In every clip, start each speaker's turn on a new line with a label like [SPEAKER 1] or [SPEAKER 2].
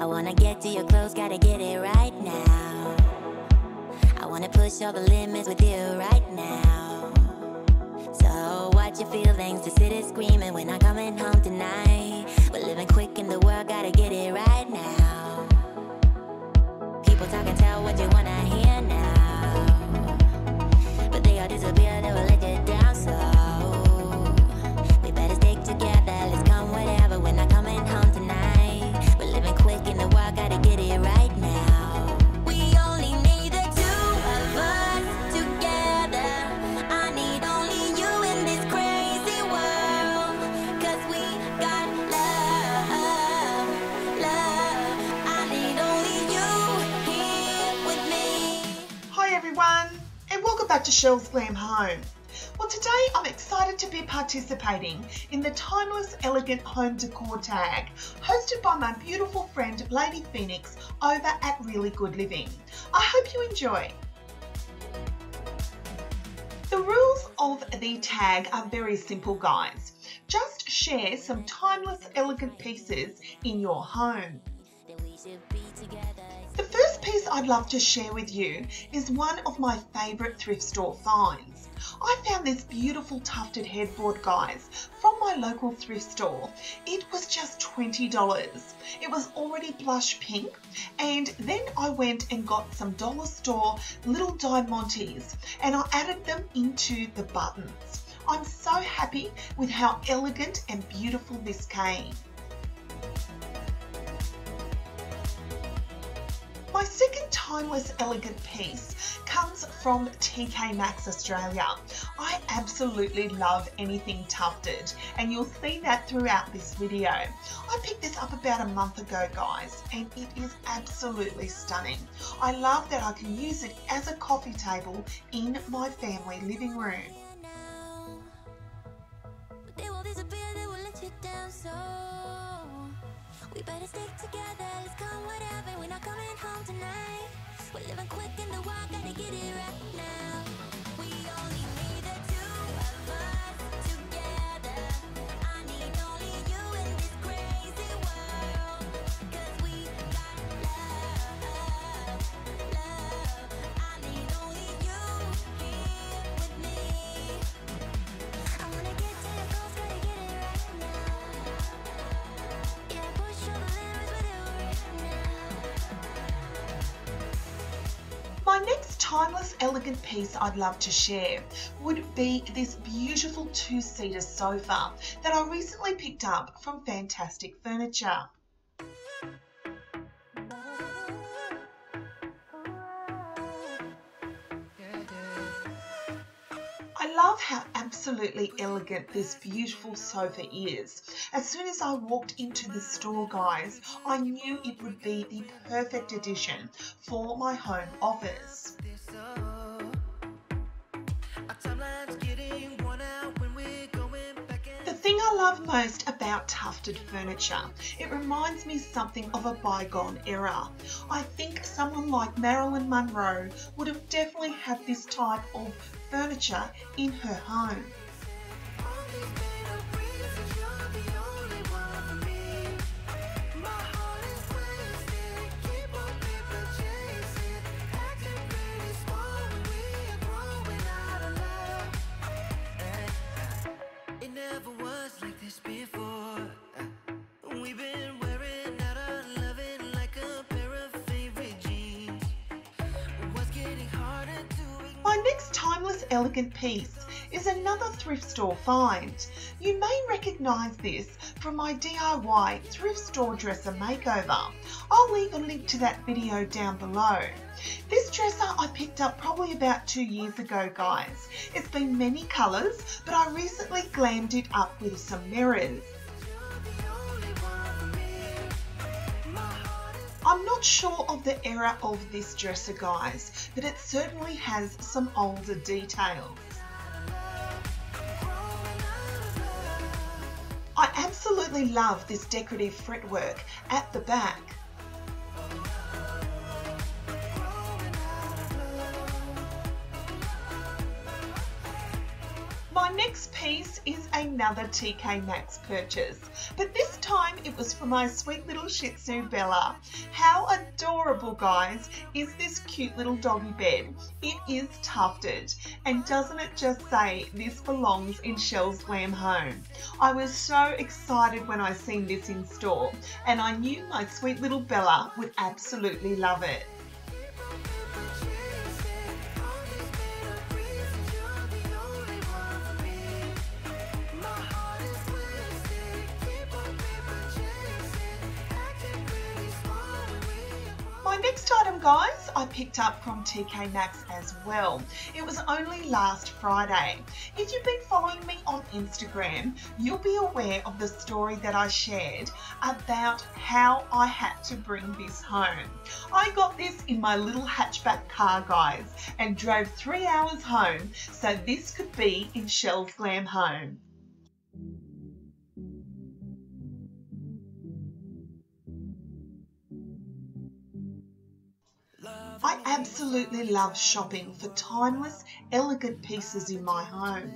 [SPEAKER 1] I wanna get to your clothes, gotta get it right now. I wanna push all the limits with you right now. So watch your feelings, the city's screaming, we're not coming home tonight. We're living quick in the world, gotta get it right now. People talk and tell what you wanna hear now, but they all disappear, they will let you down. So we better stick together, let's come whatever, we're not coming home tonight. We're living quick in the world, gotta get it right now. We only need the two of us together. I need only you in this crazy world, 'cause we got love, love. I need only you here with me.
[SPEAKER 2] Hi everyone, and welcome back to Shell's Glam Home. Well, today I'm excited to be participating in the Timeless Elegant Home Decor tag, hosted by my beautiful friend Lady Phoenix over at Really Good Living. I hope you enjoy. The rules of the tag are very simple, guys. Just share some timeless elegant pieces in your home. The first piece I'd love to share with you is one of my favourite thrift store finds. I found this beautiful tufted headboard, guys, from my local thrift store. It was just $20. It was already blush pink, and then I went and got some dollar store little diamantes and I added them into the buttons. I'm so happy with how elegant and beautiful this came. My second timeless elegant piece comes from TK Maxx Australia. I absolutely love anything tufted, and you'll see that throughout this video. I picked this up about a month ago, guys, and it is absolutely stunning. I love that I can use it as a coffee table in my family living room.
[SPEAKER 1] They will disappear, they will let you down, so we better stick together, let's come whatever, we're not coming home tonight. We're living quick in the world, gotta get it right now. We only need the two of us together. I need only you in this crazy world, 'cause we got love, love. I need only you here with me. I wanna get to your goals, gotta get it right now. Yeah, push all the limits with you right now.
[SPEAKER 2] My next timeless elegant piece I'd love to share would be this beautiful two-seater sofa that I recently picked up from Fantastic Furniture. I love how absolutely elegant this beautiful sofa is. As soon as I walked into the store, guys, I knew it would be the perfect addition for my home office. The thing I love most about tufted furniture, it reminds me something of a bygone era. I think someone like Marilyn Monroe would have definitely had this type of furniture in her home. My next timeless elegant piece is another thrift store find. You may recognise this from my DIY thrift store dresser makeover. I'll leave a link to that video down below. This dresser I picked up probably about 2 years ago, guys. It's been many colours, but I recently glammed it up with some mirrors. I'm not sure of the era of this dresser, guys, but it certainly has some older details. I absolutely love this decorative fretwork at the back. My next piece is another TK Maxx purchase, but this time it was for my sweet little Shih Tzu Bella. How adorable, guys, is this cute little doggy bed? It is tufted, and doesn't it just say this belongs in Shell's Glam home? I was so excited when I seen this in store, and I knew my sweet little Bella would absolutely love it. My next item, guys, I picked up from TK Maxx as well. It was only last Friday. If you've been following me on Instagram, you'll be aware of the story that I shared about how I had to bring this home. I got this in my little hatchback car, guys, and drove 3 hours home so this could be in Shell's Glam home. I absolutely love shopping for timeless, elegant pieces in my home.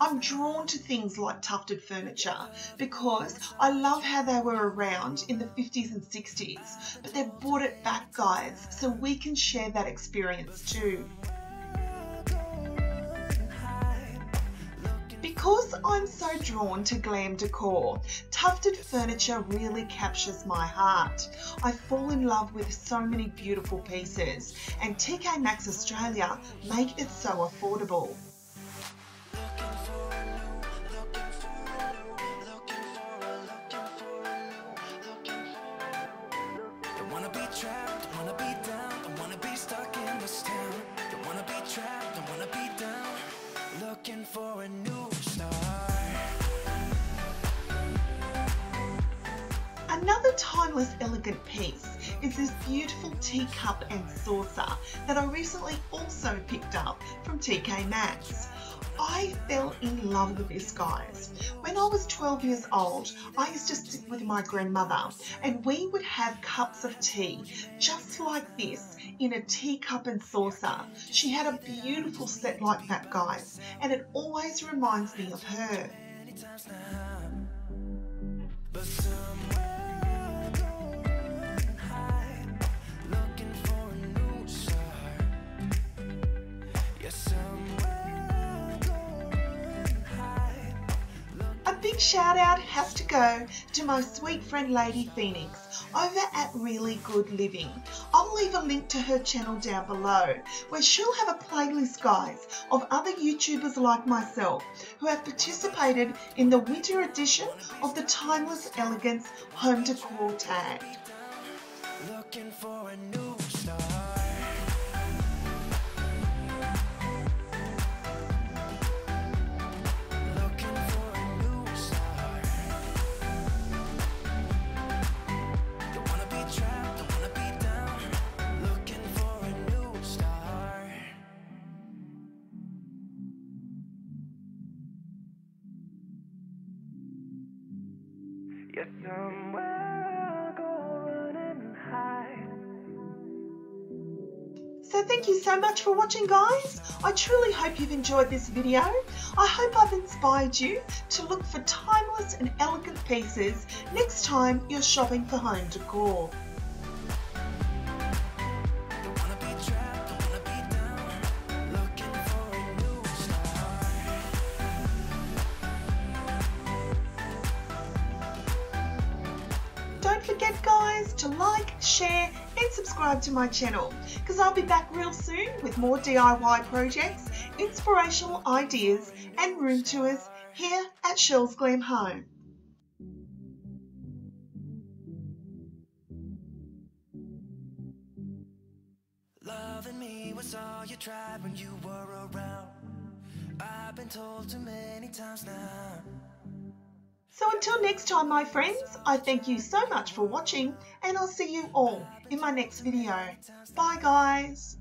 [SPEAKER 2] I'm drawn to things like tufted furniture because I love how they were around in the 50s and 60s, but they've brought it back, guys, so we can share that experience too. Because I'm so drawn to glam decor, tufted furniture really captures my heart. I fall in love with so many beautiful pieces, and TK Maxx Australia make it so affordable. Another timeless, elegant piece is this beautiful teacup and saucer that I recently also picked up from TK Maxx. I fell in love with this, guys. When I was 12 years old, I used to sit with my grandmother and we would have cups of tea just like this in a teacup and saucer. She had a beautiful set like that, guys, and it always reminds me of her. Big shout out has to go to my sweet friend Lady Phoenix over at Really Good Living. I'll leave a link to her channel down below where she'll have a playlist, guys, of other YouTubers like myself who have participated in the winter edition of the Timeless Elegance Home Decor tag. Looking for a new start. So thank you so much for watching, guys. I truly hope you've enjoyed this video. I hope I've inspired you to look for timeless and elegant pieces next time you're shopping for home decor. Don't forget, guys, to like, share and subscribe to my channel because I'll be back real soon with more DIY projects, inspirational ideas and room tours here at Shell's Glam Home. Loving me was all you tried when you were around. I've been told too many times now. So until next time, my friends, I thank you so much for watching and I'll see you all in my next video. Bye, guys.